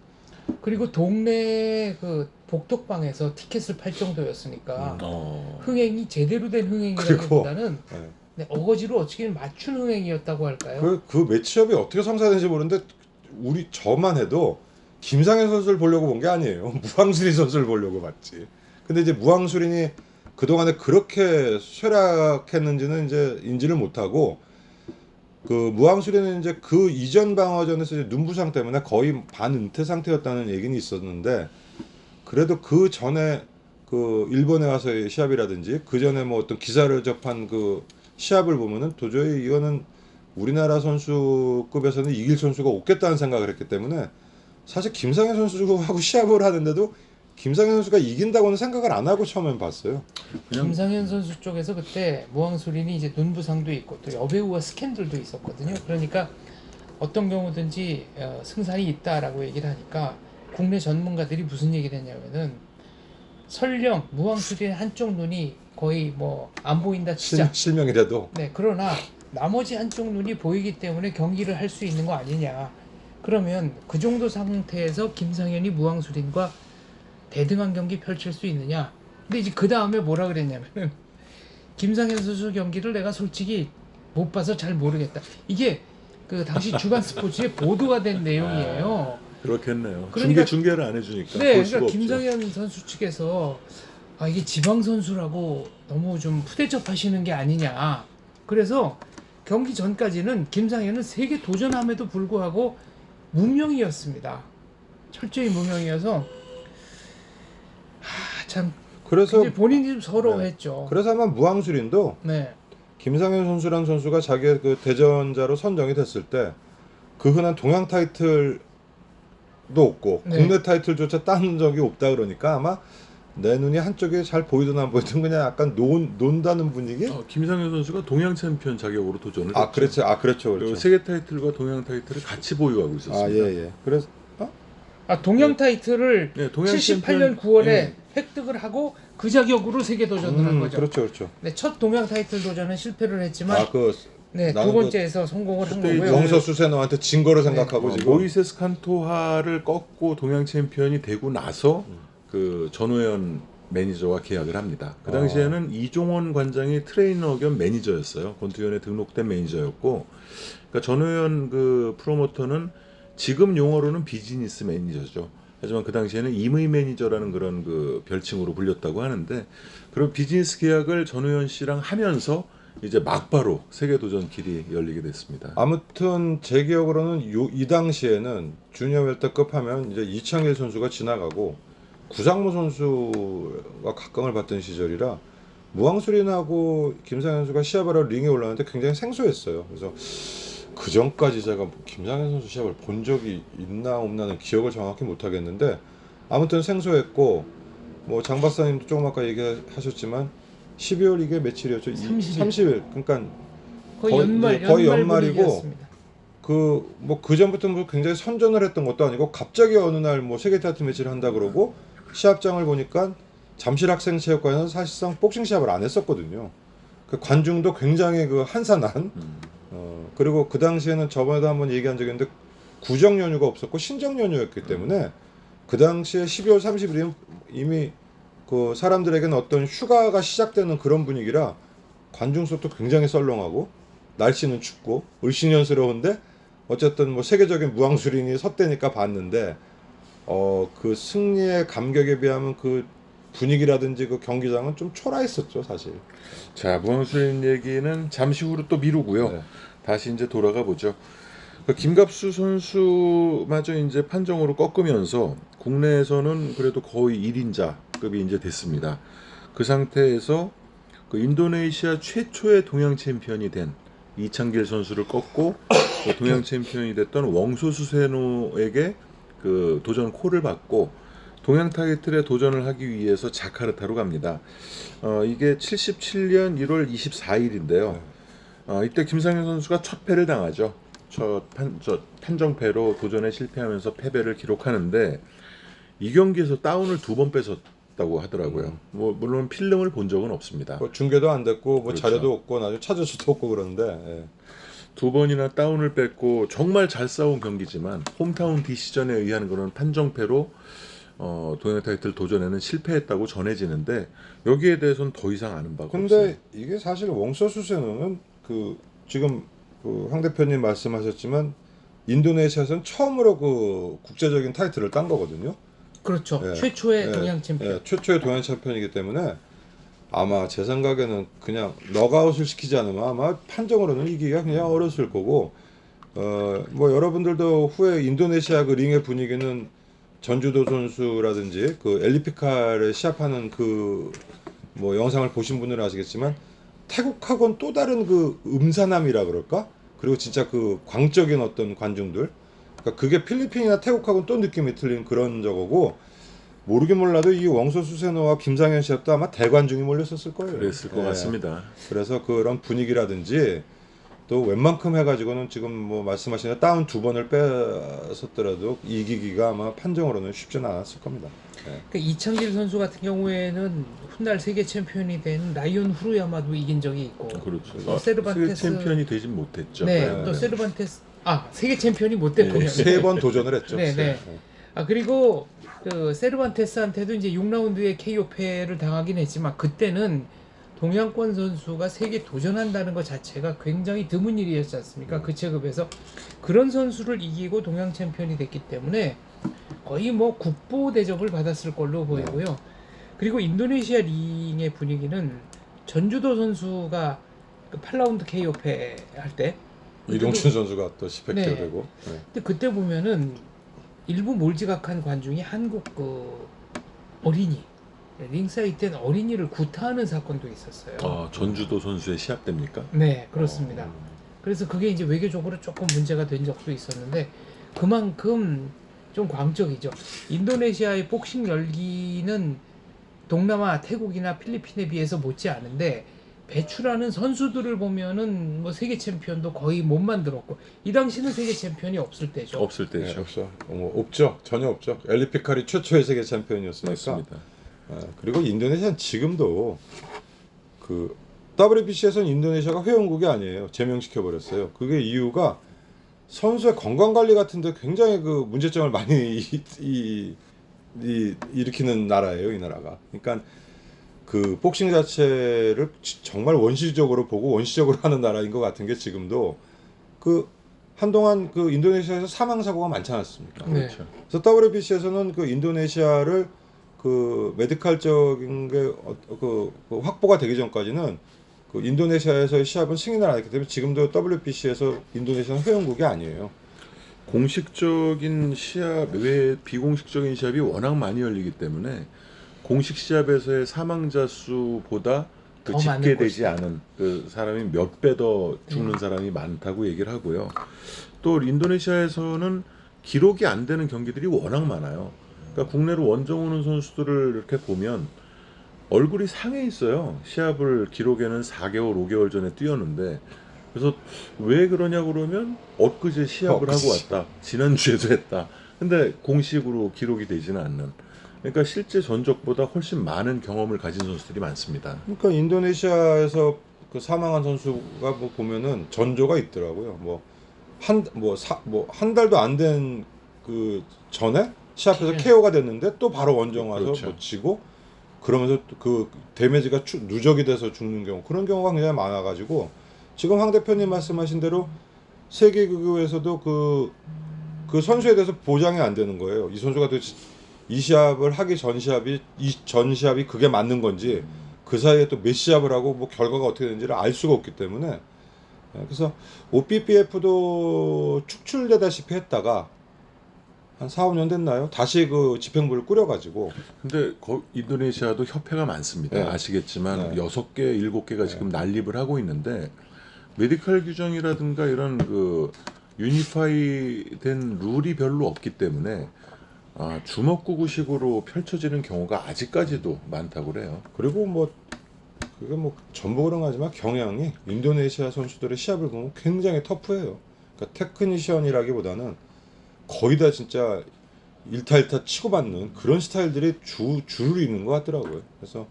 그리고 동네 그 복덕방에서 티켓을 팔 정도였으니까 흥행이 제대로 된 흥행이라기보다는 네. 네, 어거지로 어떻게 맞춘 흥행이었다고 할까요? 그 매치업이 어떻게 성사되는지 모르는데 저만 해도 김상현 선수를 보려고 본 게 아니에요. 무항수린 선수를 보려고 봤지. 근데 이제 무항수린이 그동안에 그렇게 쇠락했는지는 이제 인지를 못하고 그 무항수린은 이제 그 이전 방어전에서 이제 눈부상 때문에 거의 반은퇴 상태였다는 얘기는 있었는데 그래도 그 전에 그 일본에 와서의 시합이라든지 그 전에 뭐 어떤 기사를 접한 그 시합을 보면은 도저히 이거는 우리나라 선수급에서는 이길 선수가 없겠다는 생각을 했기 때문에 사실 김상현 선수하고 시합을 하는데도 김상현 선수가 이긴다고는 생각을 안 하고 처음엔 봤어요. 김상현 선수 쪽에서 그때 무항수린이 이제 눈부상도 있고 또 여배우와 스캔들도 있었거든요. 그러니까 어떤 경우든지 승산이 있다라고 얘기를 하니까 국내 전문가들이 무슨 얘기를 했냐면은 설령 무항수린 한쪽 눈이 거의 뭐 안 보인다 치자. 실명이라도. 네, 그러나 나머지 한쪽 눈이 보이기 때문에 경기를 할 수 있는 거 아니냐. 그러면 그 정도 상태에서 김상현이 무항수린과 대등한 경기 펼칠 수 있느냐. 근데 이제 그 다음에 뭐라 그랬냐면은 김상현 선수 경기를 내가 솔직히 못 봐서 잘 모르겠다. 이게 그 당시 주간 스포츠에 보도가 된 내용이에요. 그렇겠네요. 그러니까, 중계를 안 해주니까. 네, 볼 수가 그러니까 없죠. 김상현 선수 측에서 이게 지방 선수라고 너무 좀 푸대접하시는 게 아니냐. 그래서 경기 전까지는 김상현은 세계 도전함에도 불구하고 무명이었습니다. 철저히 무명이어서 참 그래서 본인이 좀 서러워했죠. 그래서 아마 무항수린도 네. 김상현 선수라는 선수가 자기의 그 대전자로 선정이 됐을 때 그 흔한 동양 타이틀도 없고 네. 국내 타이틀조차 딴 적이 없다 그러니까 아마 내 눈이 한쪽에 잘 보이든 안 보이든 그냥 약간 논다는 분위기? 김상현 선수가 동양 챔피언 자격으로 도전을 했죠. 그렇죠. 그리고 세계 타이틀과 동양 타이틀을 같이 보유하고 있었습니다. 예. 그래서 동양 타이틀을 네, 동양 78년 챔피언, 9월에 네. 획득을 하고 그 자격으로 세계 도전을 한 거죠. 그렇죠. 네, 첫 동양 타이틀 도전은 실패를 했지만 네, 두 나는 번째에서 성공을 한 그때 거고요. 영서 수세노한테 진 거로 생각하고 지금 모이세스 칸토하를 꺾고 동양 챔피언이 되고 나서 그 전호연 매니저와 계약을 합니다. 그 당시에는 이종원 관장이 트레이너 겸 매니저였어요. 권투위원회 등록된 매니저였고, 그러니까 전호연 그 프로모터는 지금 용어로는 비즈니스 매니저죠. 하지만 그 당시에는 임의 매니저라는 그런 그 별칭으로 불렸다고 하는데, 그런 비즈니스 계약을 전호연 씨랑 하면서 이제 막바로 세계 도전 길이 열리게 됐습니다. 아무튼 제 기억으로는 이 당시에는 주니어 웰터급 하면 이제 이창일 선수가 지나가고 구상모 선수가 각광을 받던 시절이라 무항수린하고 김상현 선수가 시합하러 링에 올라왔는데 굉장히 생소했어요. 그래서 그 전까지 제가 김상현 선수 시합을 본 적이 있나 없나는 기억을 정확히 못 하겠는데 아무튼 생소했고 뭐 장 박사님도 조금 아까 얘기하셨지만 12월 이게 며칠이었죠? 30일. 그러니까 거의 연말이고 그 전부터 뭐 굉장히 선전을 했던 것도 아니고 갑자기 어느 날 뭐 세계 타이틀 매치를 한다 그러고 시합장을 보니까 잠실학생체육관에서 사실상 복싱 시합을 안 했었거든요. 그 관중도 굉장히 그 한산한. 그리고 그 당시에는 저번에도 한번 얘기한 적이 있는데 구정 연휴가 없었고 신정 연휴였기 때문에 그 당시에 12월 30일이면 이미 그 사람들에게는 어떤 휴가가 시작되는 그런 분위기라 관중 수도 굉장히 썰렁하고 날씨는 춥고 을씨년스러운데 어쨌든 뭐 세계적인 무왕수린이 섰대니까 봤는데 그 승리의 감격에 비하면 그 분위기라든지 그 경기장은 좀 초라했었죠 사실. 자, 무왕수린 얘기는 잠시 후로 또 미루고요. 네. 다시 이제 돌아가 보죠. 그 김갑수 선수마저 이제 판정으로 꺾으면서 국내에서는 그래도 거의 1인자급이 이제 됐습니다. 그 상태에서 그 인도네시아 최초의 동양 챔피언이 된 이창길 선수를 꺾고 그 동양 챔피언이 됐던 웡소수세노에게 그 도전 콜을 받고 동양 타이틀에 도전을 하기 위해서 자카르타로 갑니다. 이게 77년 1월 24일인데요. 이때 김상현 선수가 첫 패를 당하죠. 첫 판정패로 도전에 실패하면서 패배를 기록하는데 이 경기에서 다운을 2번 뺏었다고 하더라고요. 뭐 물론 필름을 본 적은 없습니다. 뭐 중계도 안 됐고 뭐 그렇죠. 자료도 없고 나중에 찾을 수도 없고 그런데 예. 2번이나 다운을 뺏고 정말 잘 싸운 경기지만 홈타운 디시전에 의한 그런 판정패로 동양 타이틀 도전에는 실패했다고 전해지는데 여기에 대해서는 더 이상 아는 바가 없어요. 근데 이게 사실 웡소수세노는 그 지금 그 황 대표님 말씀하셨지만 인도네시아에서는 처음으로 그 국제적인 타이틀을 딴 거거든요. 그렇죠. 예. 최초의 예. 동양 챔피언. 예, 최초의 동양 챔피언이기 때문에 아마 제 생각에는 그냥 넉아웃을 시키지 않으면 아마 판정으로는 이기기가 그냥 어려웠을 거고 뭐 여러분들도 후에 인도네시아 그 링의 분위기는 전주도 선수라든지 그 엘리피칼에 시합하는 그 뭐 영상을 보신 분들은 아시겠지만 태국하고는 또 다른 그 음산함이라 그럴까? 그리고 진짜 그 광적인 어떤 관중들. 그러니까 그게 필리핀이나 태국하고는 또 느낌이 틀린 그런 저거고 모르긴 몰라도 이 웡소수세노와 김상현 시합도 아마 대관중이 몰렸었을 거예요. 그랬을 것 예. 같습니다. 그래서 그런 분위기라든지 또 웬만큼 해가지고는 지금 뭐 말씀하신 대로 다운 2번을 뺐었더라도 이기기가 아마 판정으로는 쉽지는 않았을 겁니다. 예. 그 이창길 선수 같은 경우에는 훗날 세계 챔피언이 된 라이온 후루야마도 이긴 적이 있고, 그렇죠. 또 세르반테스 세계 챔피언이 되진 못했죠. 네, 네. 또 세르반테스 세계 챔피언이 못 됐군요. 네, 세 번 도전을 했죠. 네, 네. 예. 그리고 그 세르반테스한테도 이제 6라운드에 KO패를 당하긴 했지만 그때는 동양권 선수가 세계 도전한다는 것 자체가 굉장히 드문 일이었지 않습니까? 그 체급에서 그런 선수를 이기고 동양 챔피언이 됐기 때문에 거의 뭐 국보 대접을 받았을 걸로 보이고요. 그리고 인도네시아 링의 분위기는 전주도 선수가 그 8라운드 KO패 할 때 이동춘 선수가 또 10회 네. 되고. 네. 근데 그때 보면은 일부 몰지각한 관중이 한국 그 어린이 링사이드 땐 어린이를 구타하는 사건도 있었어요. 전주도 선수의 시합 때입니까? 네, 그렇습니다. 그래서 그게 이제 외교적으로 조금 문제가 된 적도 있었는데 그만큼 좀 광적이죠. 인도네시아의 복싱 열기는 동남아, 태국이나 필리핀에 비해서 못지 않은데 배출하는 선수들을 보면은 뭐 세계 챔피언도 거의 못 만들었고 이 당시는 세계 챔피언이 없을 때죠. 없을 네, 때죠. 없어. 없죠. 전혀 없죠. 엘리피칼이 최초의 세계 챔피언이었으니까. 맞습니다. 그리고 인도네시아는 지금도 그 WBC에서는 인도네시아가 회원국이 아니에요. 제명시켜 버렸어요. 그게 이유가 선수의 건강 관리 같은데 굉장히 그 문제점을 많이 일으키는 나라예요, 이 나라가. 그러니까 그 복싱 자체를 정말 원시적으로 보고 원시적으로 하는 나라인 것 같은 게 지금도 그 한동안 그 인도네시아에서 사망 사고가 많지 않았습니까? 네. 그렇죠. 그래서 WBC에서는 그 인도네시아를 그 메디컬적인 게 그 확보가 되기 전까지는 그 인도네시아에서의 시합은 승인을 안 했기 때문에 지금도 WBC에서 인도네시아는 회원국이 아니에요. 공식적인 시합 외에 비공식적인 시합이 워낙 많이 열리기 때문에 공식 시합에서의 사망자 수보다 그 더 많을 집계되지 것이다. 않은 그 사람이 몇 배 더 죽는 사람이 많다고 얘기를 하고요. 또 인도네시아에서는 기록이 안 되는 경기들이 워낙 많아요. 그러니까 국내로 원정 오는 선수들을 이렇게 보면 얼굴이 상해 있어요. 시합을 기록에는 4개월, 5개월 전에 뛰었는데 그래서 왜 그러냐 그러면 엊그제 시합을 하고 왔다. 지난주에도 했다. 근데 공식으로 기록이 되지는 않는 그러니까 실제 전적보다 훨씬 많은 경험을 가진 선수들이 많습니다. 그러니까 인도네시아에서 그 사망한 선수가 뭐 보면은 전조가 있더라고요. 한 달도 안 된 그 전에 시합에서 네. KO가 됐는데 또 바로 원정 와서 그렇죠. 뭐 지고 그러면서 또 그 데미지가 누적이 돼서 죽는 경우 그런 경우가 굉장히 많아가지고 지금 황 대표님 말씀하신 대로 세계급에서도 그 선수에 대해서 보장이 안 되는 거예요. 이 선수가 도대체 이 시합을 하기 전 시합이 이 전 시합이 그게 맞는 건지 그 사이에 또 몇 시합을 하고 뭐 결과가 어떻게 되는지를 알 수가 없기 때문에 그래서 OPPF도 축출되다시피 했다가 한 4, 5년 됐나요? 다시 그 집행부를 꾸려가지고 근데 인도네시아도 협회가 많습니다. 네. 아시겠지만 네. 6개, 7개가 지금 난립을 하고 있는데 메디컬 규정이라든가 이런 그 유니파이된 룰이 별로 없기 때문에 주먹구구식으로 펼쳐지는 경우가 아직까지도 많다고 그래요. 그리고 뭐 그게 뭐 전부 그런 거지만 경향이 인도네시아 선수들의 시합을 보면 굉장히 터프해요. 그러니까 테크니션이라기보다는 거의 다 진짜 일타일타 치고받는 그런 스타일들이 줄을 잇는 것 같더라고요. 그래서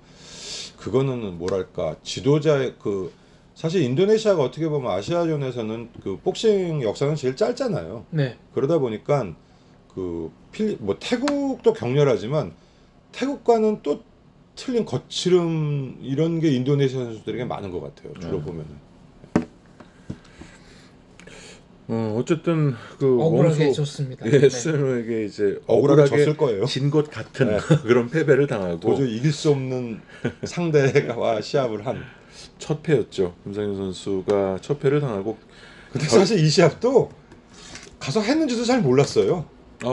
그거는 뭐랄까 지도자의 그 사실 인도네시아가 어떻게 보면 아시아존에서는 그 복싱 역사는 제일 짧잖아요. 네. 그러다 보니까 뭐 태국도 격렬하지만 태국과는 또 틀린 거칠음 이런 게 인도네시아 선수들에게 많은 것 같아요. 주로 보면은. 어쨌든 그 억울하게 원소 졌습니다. 예, 네. 스에게 이제 억울하게 억울하게 졌을 거예요. 진 것 같은 네. 그런 패배를 당하고 도저히 이길 수 없는 상대와 시합을 한. 첫 패였죠. 김상현 선수가 첫 패를 당하고 근데 사실 이 시합도 가서 했는지도 잘 몰랐어요.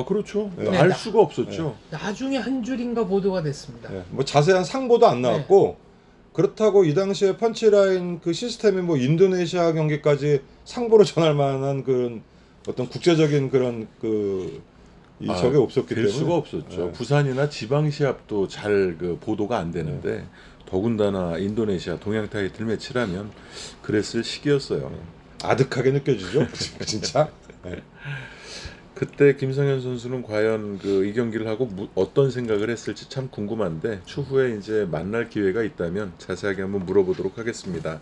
그렇죠. 네. 알 수가 없었죠. 나중에 한 줄인가 보도가 됐습니다. 뭐 자세한 상보도 안 나왔고 그렇다고 이 당시에 펀치라인 그 시스템이 뭐 인도네시아 경기까지 상보로 전할 만한 그런 어떤 국제적인 그런 저게 없었기 될 때문에 수가 없었죠. 네. 부산이나 지방 시합도 잘 그 보도가 안 되는데 더군다나 인도네시아 동양 타이틀 매치라면 그랬을 시기였어요. 아득하게 느껴지죠. 진짜. 네. 그때 김상현 선수는 과연 이 경기를 하고 어떤 생각을 했을지 참 궁금한데 추후에 이제 만날 기회가 있다면 자세하게 한번 물어보도록 하겠습니다.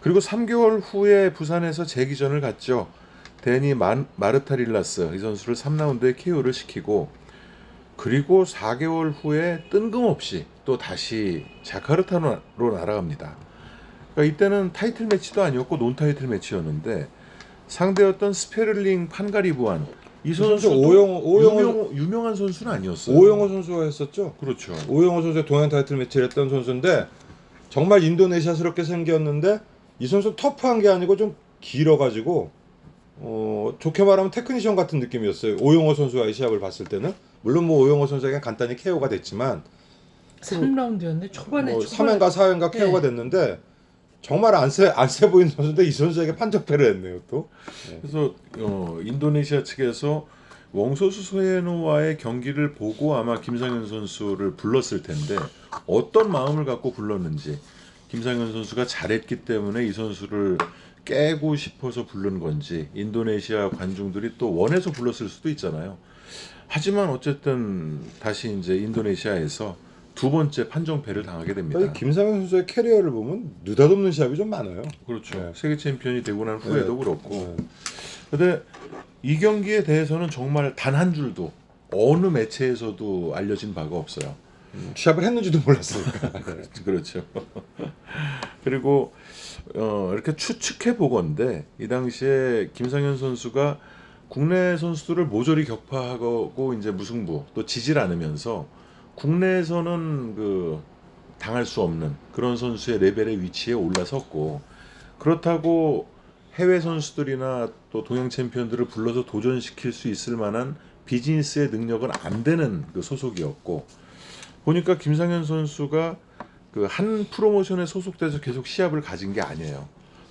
그리고 3개월 후에 부산에서 재기전을 갔죠. 데니 마르타릴라스 이 선수를 3라운드에 KO를 시키고 그리고 4개월 후에 뜬금없이 또 다시 자카르타로 날아갑니다. 그러니까 이때는 타이틀 매치도 아니었고 논 타이틀 매치였는데 상대였던 스페를링 판가리부안 이 선수 유명한 선수는 아니었어요. 오영호 선수가 했었죠. 그렇죠. 오영호 선수의 동양 타이틀 매치를 했던 선수인데 정말 인도네시아스럽게 생겼는데 이 선수 터프한 게 아니고 좀 길어가지고 좋게 말하면 테크니션 같은 느낌이었어요. 오영호 선수와의 시합을 봤을 때는 물론 뭐 오영호 선수에게 간단히 KO가 됐지만 3라운드였는데 초반에 3회인가 4회인가 KO가 됐는데 정말 안 세 보이는 선수인데 이 선수에게 판정패를 했네요 또. 그래서 인도네시아 측에서 웡소수 소헤노와의 경기를 보고 아마 김상현 선수를 불렀을 텐데 어떤 마음을 갖고 불렀는지 김상현 선수가 잘했기 때문에 이 선수를 깨고 싶어서 부른 건지 인도네시아 관중들이 또 원해서 불렀을 수도 있잖아요. 하지만 어쨌든 다시 이제 인도네시아에서 두 번째 판정패를 당하게 됩니다. 김상현 선수의 캐리어를 보면 느닷없는 시합이 좀 많아요. 그렇죠. 네. 세계 챔피언이 되고 난 후에도 그렇고. 네. 근데 이 경기에 대해서는 정말 단 한 줄도 어느 매체에서도 알려진 바가 없어요. 시합을 했는지도 몰랐으니까. 그렇죠. 그리고 이렇게 추측해 보건데 이 당시에 김상현 선수가 국내 선수들을 모조리 격파하고 이제 무승부 또 지질 않으면서 국내에서는 당할 수 없는 그런 선수의 레벨의 위치에 올라섰고 그렇다고 해외 선수들이나 또 동양 챔피언들을 불러서 도전시킬 수 있을 만한 비즈니스의 능력은 안 되는 그 소속이었고 보니까 김상현 선수가 한 프로모션에 소속돼서 계속 시합을 가진 게 아니에요.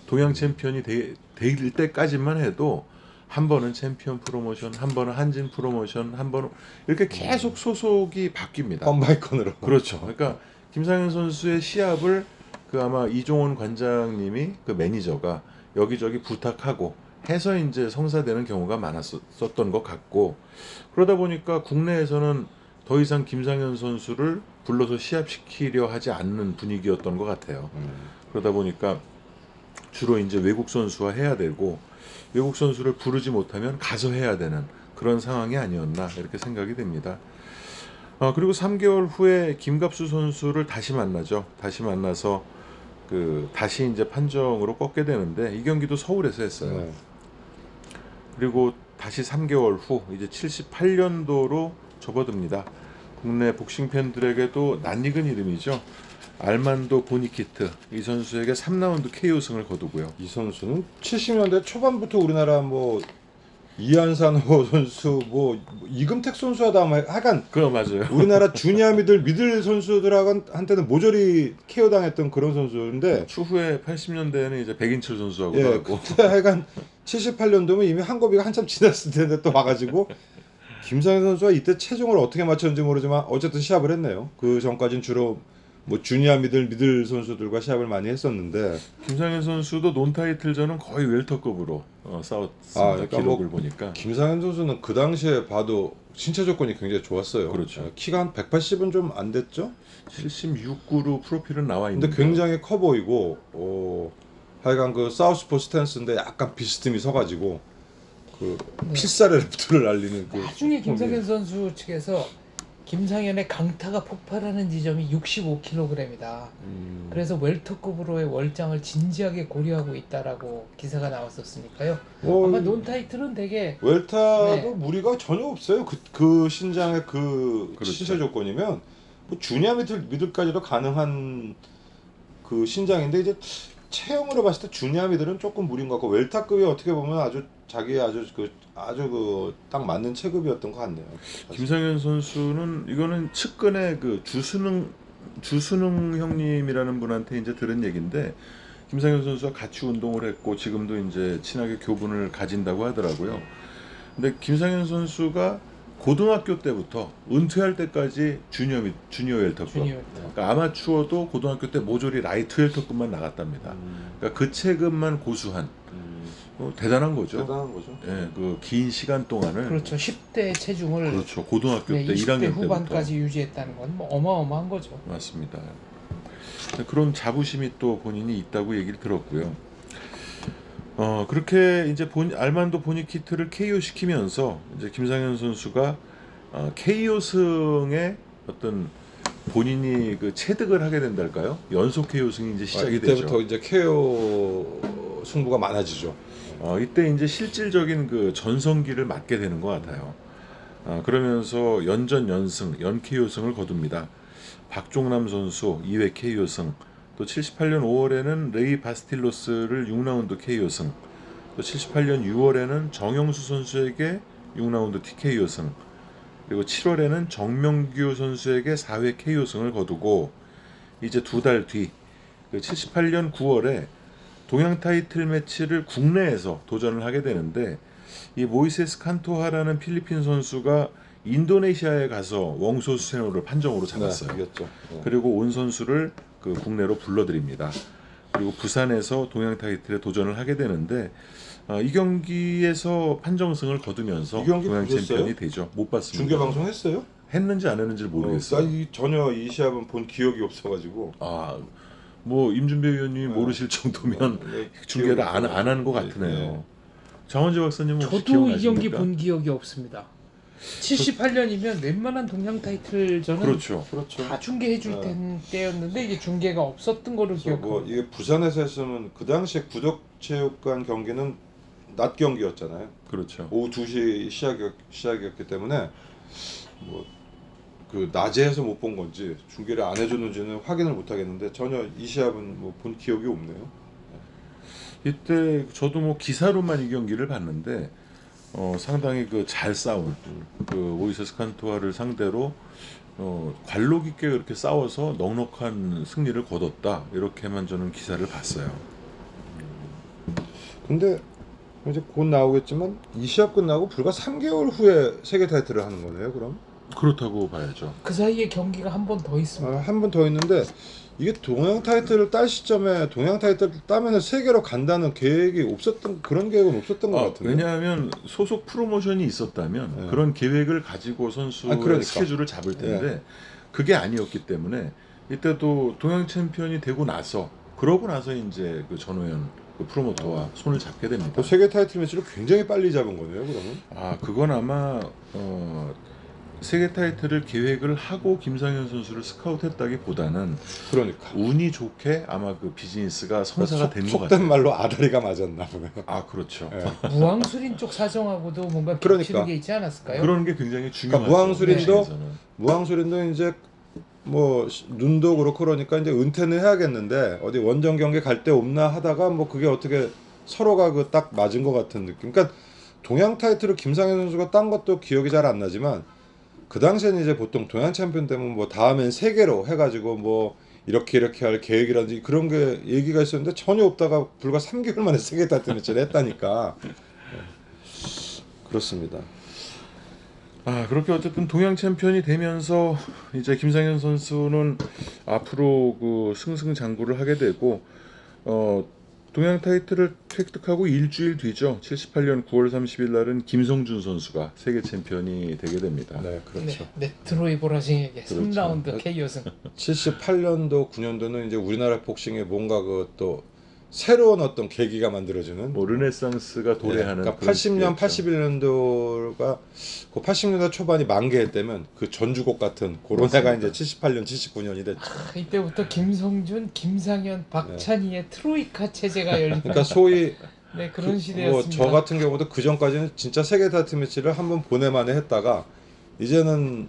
동양 챔피언이 될 때까지만 해도 한 번은 챔피언 프로모션, 한 번은 한진 프로모션, 한 번은 이렇게 계속 소속이 바뀝니다. 건바이건으로. 그렇죠. 그러니까 김상현 선수의 시합을 아마 이종원 관장님이 매니저가 여기저기 부탁하고 해서 이제 성사되는 경우가 많았었던 것 같고 그러다 보니까 국내에서는 더 이상 김상현 선수를 불러서 시합시키려 하지 않는 분위기였던 것 같아요. 그러다 보니까 주로 이제 외국 선수와 해야 되고 외국 선수를 부르지 못하면 가서 해야 되는 그런 상황이 아니었나 이렇게 생각이 됩니다. 그리고 3개월 후에 김갑수 선수를 다시 만나죠. 다시 만나서 다시 이제 판정으로 꺾게 되는데 이 경기도 서울에서 했어요. 네. 그리고 다시 3개월 후 이제 78년도로 접어듭니다. 국내 복싱 팬들에게도 낯익은 이름이죠. 알만도 보니키트 이 선수에게 3라운드 KO승을 거두고요. 이 선수는 70년대 초반부터 우리나라 뭐 이한산호 선수, 뭐 이금택 선수하다 하여간 그거 맞아요. 우리나라 주니어 미들 선수들한테는 모조리 KO 당했던 그런 선수인데 추후에 80년대에는 이제 백인철 선수하고 예, 나고 그때 하여간 78년도면 이미 한거비가 한참 지났을 텐데 또 와가지고 김상현 선수가 이때 체중을 어떻게 맞췄는지 모르지만 어쨌든 시합을 했네요. 그 전까지는 주로 뭐 주니어 미들 선수들과 시합을 많이 했었는데 김상현 선수도 논타이틀전은 거의 웰터급으로 싸웠습니다. 그러니까 기록을 뭐 보니까 김상현 선수는 그 당시에 봐도 신체 조건이 굉장히 좋았어요. 그렇죠. 키가 한 180은 좀 안 됐죠? 76구로 프로필은 나와 근데 있는데 굉장히 커 보이고 하여간 그 사우스포 스탠스인데 약간 비스듬히 서가지고 그 필살의 랩트를 날리는 그 나중에 김상현 선수 측에서 김상현의 강타가 폭발하는 지점이 65kg이다. 그래서 웰터급으로의 월장을 진지하게 고려하고 있다라고 기사가 나왔었으니까요. 아마 논타이틀은 되게 웰타도 네. 무리가 전혀 없어요. 그 신장의 그 그렇죠. 신체 조건이면 뭐 주니어 미들까지도 가능한 그 신장인데 이제 체형으로 봤을 때 주니어 미들은 조금 무리인 것 같고 웰타급이 어떻게 보면 아주 딱 맞는 체급이었던 것 같네요. 김상현 선수는 이거는 측근의 그 주순웅 형님이라는 분한테 이제 들은 얘기인데 김상현 선수와 같이 운동을 했고 지금도 이제 친하게 교분을 가진다고 하더라고요. 근데 김상현 선수가 고등학교 때부터 은퇴할 때까지 주니어 웰터급. 그러니까 아마추어도 고등학교 때 모조리 라이트 웰터급만 나갔답니다. 그러니까 그 체급만 고수한 대단한 거죠. 대단한 거죠. 예, 그 긴 시간 동안을 그렇죠. 10대 체중을 그렇죠. 고등학교 네, 때 20대 1학년 후반까지 때부터 유지했다는 건 뭐 어마어마한 거죠. 맞습니다. 그런 자부심이 또 본인이 있다고 얘기를 들었고요. 그렇게 이제 알만도 보니키트를 KO 시키면서 이제 김상현 선수가 KO승의 어떤 본인이 그 체득을 하게 된달까요? 연속 KO승이 이제 시작이 되죠. 이때부터 이제 KO 승부가 많아지죠. 이때 이제 실질적인 그 전성기를 맞게 되는 것 같아요. 그러면서 연전 연승, 연 KO승을 거둡니다. 박종남 선수 2회 KO승, 또 78년 5월에는 레이 바스틸로스를 6라운드 KO승, 또 78년 6월에는 정영수 선수에게 6라운드 TKO승, 그리고 7월에는 정명규 선수에게 4회 KO승을 거두고 이제 두 달 뒤, 78년 9월에 동양 타이틀 매치를 국내에서 도전을 하게 되는데 이 모이세스 칸토하라는 필리핀 선수가 인도네시아에 가서 웡소 수세노를 판정으로 잡았어요. 네, 이겼죠. 네. 그리고 온 선수를 그 국내로 불러들입니다. 그리고 부산에서 동양 타이틀에 도전을 하게 되는데 이 경기에서 판정승을 거두면서 이 경기 동양 보셨어요? 챔피언이 되죠. 못 봤습니다. 중계 방송 했어요? 했는지 안 했는지 모르겠어요. 전혀 이 시합은 본 기억이 없어가지고. 뭐 임준배 의원님이 모르실 정도면 중계를 안 하는 것 같으네요. 장원재 박사님은 혹시 저도 이 기억나십니까? 경기 본 기억이 없습니다. 78년이면 웬만한 동양 타이틀전은 그렇죠. 다 중계해줄 때였는데 이게 중계가 없었던 거를 기억하고 뭐 이게 부산에서 했으면 그 당시에 구덕체육관 경기는 낮 경기였잖아요. 그렇죠. 오후 2시 시작이었기 때문에 뭐 그 낮에 해서 못 본 건지 중계를 안 해줬는지는 확인을 못 하겠는데 전혀 이 시합은 뭐 본 기억이 없네요. 이때 저도 뭐 기사로만 이 경기를 봤는데 상당히 그 잘 싸운 그 모이세스 칸토아를 상대로 관록 있게 그렇게 싸워서 넉넉한 승리를 거뒀다 이렇게만 저는 기사를 봤어요. 근데 이제 곧 나오겠지만 이 시합 끝나고 불과 3개월 후에 세계 타이틀을 하는 거네요. 그럼 그렇다고 봐야죠. 그 사이에 경기가 한 번 더 있습니다. 한 번 더 있는데 이게 동양 타이틀을 딸 시점에 동양 타이틀을 따면은 세계로 간다는 계획이 없었던 그런 계획은 없었던 것 같은데. 왜냐하면 소속 프로모션이 있었다면 네. 그런 계획을 가지고 선수의 그러니까. 스케줄을 잡을 텐데 그게 아니었기 때문에 이때도 동양 챔피언이 되고 나서 그러고 나서 이제 그 전호연 그 프로모터와 손을 잡게 됩니다. 그 세계 타이틀 매치를 굉장히 빨리 잡은 거네요, 그러면. 아 그건 아마 세계 타이틀을 계획을 하고 김상현 선수를 스카우트했다기보다는 그러니까. 운이 좋게 아마 그 비즈니스가 성사가 된 것 속된 같아요. 말로 아다리가 맞았나 보네. 아 그렇죠. 예. 무왕수린 쪽 사정하고도 뭔가 그러니까. 겹치는 게 있지 않았을까요? 그런 게 굉장히 중요하죠. 무왕수린도 네. 무왕수린도 이제 뭐 눈도 그렇고 그러니까 이제 은퇴는 해야겠는데 어디 원정 경기 갈 데 없나 하다가 뭐 그게 어떻게 서로가 그 딱 맞은 것 같은 느낌. 그러니까 동양 타이틀을 김상현 선수가 딴 것도 기억이 잘 안 나지만 그 당시에는 이제 보통 동양 챔피언 되면 뭐 다음엔 세계로 해가지고 뭐 이렇게 할 계획이라든지 그런 게 얘기가 있었는데 전혀 없다가 불과 3개월 만에 세계 타이틀 매치를 했다니까. 그렇습니다. 아 그렇게 어쨌든 동양 챔피언이 되면서 이제 김상현 선수는 앞으로 그 승승장구를 하게 되고 동양 타이틀을 획득하고 일주일 뒤죠. 78년 9월 30일 날은 김성준 선수가 세계 챔피언이 되게 됩니다. 네, 그렇죠. 네, 메트로이 보라싱에게 그렇죠. 3라운드 KO승. 78년도 9년도는 이제 우리나라 복싱에 뭔가 그 또 새로운 어떤 계기가 만들어지는 뭐 르네상스가 도래하는 그러니까 그런 80년, 시기였죠. 81년도가 그 80년대 초반이 만개했다면 그 전주곡 같은 그런 해가 이제 78년, 79년이 됐죠. 이때부터 김성준, 김상현, 박찬희의 트로이카 체제가 열리는 그러니까 소위 네, 그런 뭐 시대였습니다. 저 같은 경우도 그 전까지는 진짜 세계 타이틀 매치를 한번 보내만에 했다가 이제는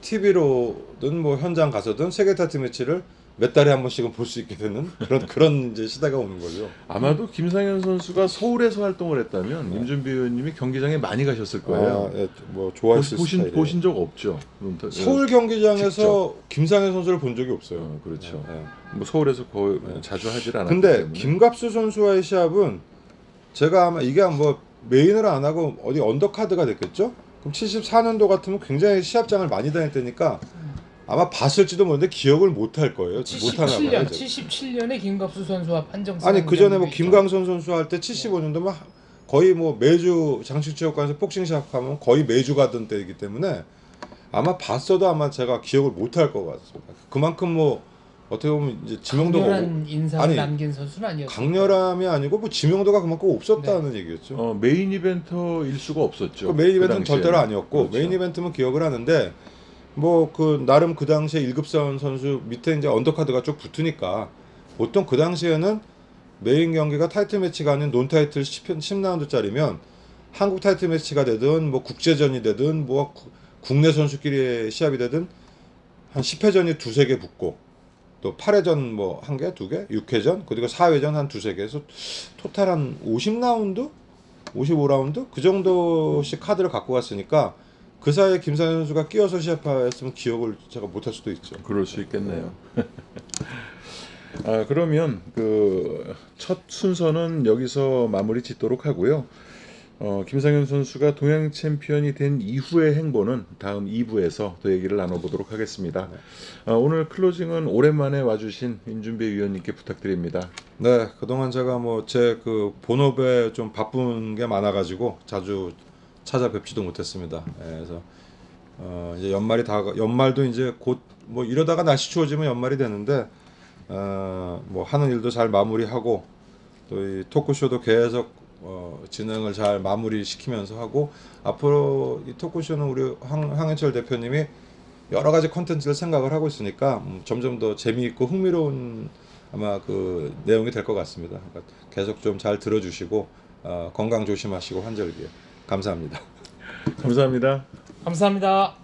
TV로든 뭐 현장 가서든 세계 타이틀 매치를 몇 달에 한 번씩은 볼 수 있게 되는 그런 이제 시대가 오는 거죠. 아마도 김상현 선수가 서울에서 활동을 했다면 임준비 의원님이 경기장에 많이 가셨을 거예요. 아, 예, 뭐 좋아했을 스타일이에요. 보신 적 없죠? 서울 경기장에서 직접. 김상현 선수를 본 적이 없어요. 그렇죠. 예, 예. 뭐 서울에서 거의 자주 하질 않았기 근데 때문에. 김갑수 선수와의 시합은 제가 아마 이게 뭐 메인으로 안 하고 어디 언더카드가 됐겠죠? 그럼 74년도 같으면 굉장히 시합장을 많이 다녔다니까 아마 봤을지도 모르는데 기억을 못 할 거예요. 못 하나 봐요. 77년에 김갑수 선수와 판정승. 아니 그 전에 뭐 김광선 선수 할 때 75년도면 거의 뭐 매주 장식체육관에서 복싱 시합하면 거의 매주 가던 때이기 때문에 아마 봤어도 아마 제가 기억을 못 할 것 같습니다. 그만큼 뭐 어떻게 보면 이제 지명도가 강렬한 인상을 아니, 남긴 선수는 아니었죠. 강렬함이 아니고 뭐 지명도가 그만큼 없었다는 얘기였죠. 메인 이벤터일 수가 없었죠. 그 메인 이벤트는 당시에는. 절대로 아니었고 그렇죠. 메인 이벤트면 기억을 하는데 뭐 그 나름 그 당시에 1급선 선수 밑에 이제 언더카드가 쭉 붙으니까 보통 그 당시에는 메인 경기가 타이틀 매치가 아닌 논 타이틀 10라운드짜리면 한국 타이틀 매치가 되든 뭐 국제전이 되든 뭐 국내 선수끼리의 시합이 되든 한 10회전이 두세 개 붙고 또 8회전 뭐 한 개, 두 개, 6회전 그리고 4회전 한 두세 개 해서 토탈 한 50라운드? 55라운드? 그 정도씩 카드를 갖고 갔으니까 그 사이에 김상현 선수가 끼어서 시합했으면 기억을 제가 못할 수도 있죠. 그럴 수 있겠네요. 아 그러면 그 첫 순서는 여기서 마무리 짓도록 하고요. 김상현 선수가 동양 챔피언이 된 이후의 행보는 다음 2부에서 더 얘기를 나눠보도록 하겠습니다. 오늘 클로징은 오랜만에 와주신 임준배 위원님께 부탁드립니다. 네, 그동안 제가 뭐 제 그 본업에 좀 바쁜 게 많아가지고 자주 찾아뵙지도 못했습니다. 그래서 이제 연말도 이제 곧 뭐 이러다가 날씨 추워지면 연말이 되는데 뭐 하는 일도 잘 마무리하고 또 이 토크쇼도 계속 진행을 잘 마무리 시키면서 하고 앞으로 이 토크쇼는 우리 황현철 대표님이 여러 가지 콘텐츠를 생각을 하고 있으니까 점점 더 재미있고 흥미로운 아마 그 내용이 될 것 같습니다. 그러니까 계속 좀 잘 들어주시고 건강 조심하시고 환절기에 감사합니다. 감사합니다. 감사합니다.